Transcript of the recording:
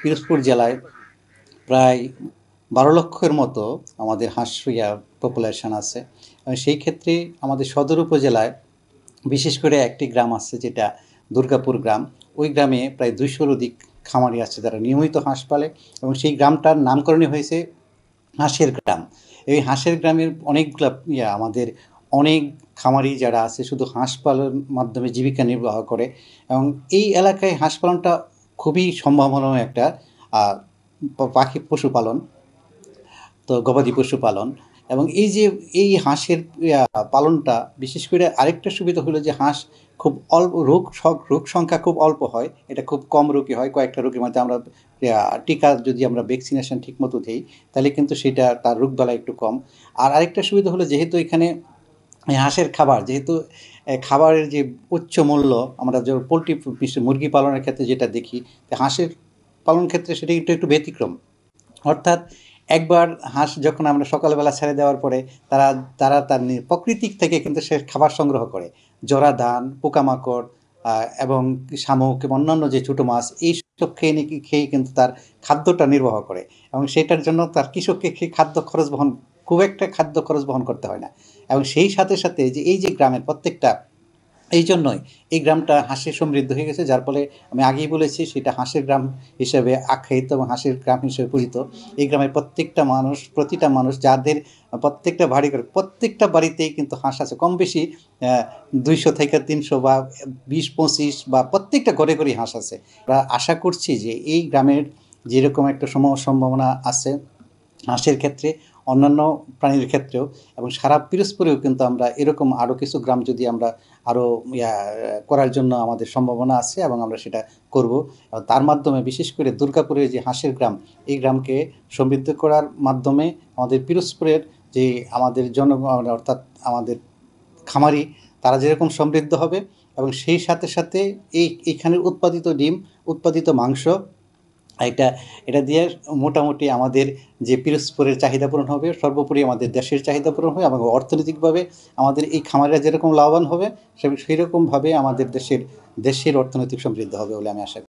পিরোজপুর জেলায় প্রায় ১২ লক্ষের মতো আমাদের হাঁস পপুলেশন আছে। সেই ক্ষেত্রে আমাদের সদর উপজেলায় বিশেষ করে একটি গ্রাম আছে যেটা দুর্গাপুর গ্রাম। ওই গ্রামে প্রায় ২০০-র অধিক খামারি আছে যারা নিয়মিত হাঁস পালে, এবং সেই গ্রামটার নামকরণই হয়েছে হাঁসের গ্রাম। এই হাঁসের গ্রামের অনেকগুলা আমাদের অনেক খামারি যারা আছে শুধু হাঁস পালনের মাধ্যমে জীবিকা নির্বাহ করে, এবং এই এলাকায় হাঁস পালনটা খুবই সম্ভাবনাময় একটা পাখি পশুপালন, তো গবাদি পশু পালন। এবং এই যে এই হাঁসের পালনটা বিশেষ করে আরেকটা সুবিধা হলো যে হাঁস খুব অল্প রোগ সংখ্যা খুব অল্প হয়, এটা খুব কম রোগী হয়, কয়েকটা রোগীর মধ্যে আমরা টিকা যদি আমরা ভ্যাকসিনেশন ঠিক মতো দিই তাহলে কিন্তু সেটা তার রোগবালাই একটু কম। আর আরেকটা সুবিধা হলো যেহেতু এখানে হাঁসের খাবার, যেহেতু খাবারের যে উচ্চ মূল্য আমরা যে পোলট্রি মুরগি পালনের ক্ষেত্রে যেটা দেখি, হাঁসের পালন ক্ষেত্রে সেটা একটু ব্যতিক্রম। অর্থাৎ একবার হাঁস যখন আমরা সকালবেলা ছেড়ে দেওয়ার পরে তারা তার প্রকৃতিক থেকে কিন্তু সে খাবার সংগ্রহ করে, জরা ধান, পোকামাকড় এবং শামুক এবং অন্যান্য যে ছোটো মাছ এইসব খেয়ে কিন্তু তার খাদ্যটা নির্বাহ করে, এবং সেটার জন্য তার কৃষককে খুব একটা খাদ্য খরচ বহন করতে হয় না। এবং সেই সাথে সাথে যে এই যে গ্রামের প্রত্যেকটা, এই জন্যই এই গ্রামটা হাঁসে সমৃদ্ধ হয়ে গেছে, যার ফলে আমি আগেই বলেছি সেটা হাঁসের গ্রাম হিসেবে আখ্যায়িত এবং হাঁসের গ্রাম হিসেবে পরিচিত। এই গ্রামের প্রতিটা মানুষ যাদের প্রত্যেকটা প্রত্যেকটা বাড়িতেই কিন্তু হাঁস আছে কম বেশি ২০০ থেকে ৩০০ বা ২০-২৫ বা প্রত্যেকটা ঘরে ঘরেই হাঁস আছে। আমরা আশা করছি যে এই গ্রামের যেরকম একটা সম্ভাবনা আছে হাঁসের ক্ষেত্রে, অন্যান্য প্রাণীর ক্ষেত্রেও, এবং সারা পিরোজপুরেও কিন্তু আমরা এরকম আরও কিছু গ্রাম যদি আমরা আরও করার জন্য আমাদের সম্ভাবনা আছে এবং আমরা সেটা করব। তার মাধ্যমে বিশেষ করে দুর্গাপুরের যে হাঁসের গ্রাম, এই গ্রামকে সমৃদ্ধ করার মাধ্যমে আমাদের পিরোজপুরের যে আমাদের জনগণ অর্থাৎ আমাদের খামারি তারা যেরকম সমৃদ্ধ হবে, এবং সেই সাথে সাথে এইখানের উৎপাদিত ডিম, উৎপাদিত মাংস, এটা দিয়ে মোটামুটি আমাদের যে পিরোজপুরের চাহিদা পূরণ হবে, সর্বোপরি আমাদের দেশের চাহিদা পূরণ হবে, এবং অর্থনৈতিকভাবে আমাদের এই খামারিরা যেরকম লাভবান হবে সেই রকমভাবে আমাদের দেশের অর্থনৈতিক সমৃদ্ধ হবে বলে আমি আশা করি।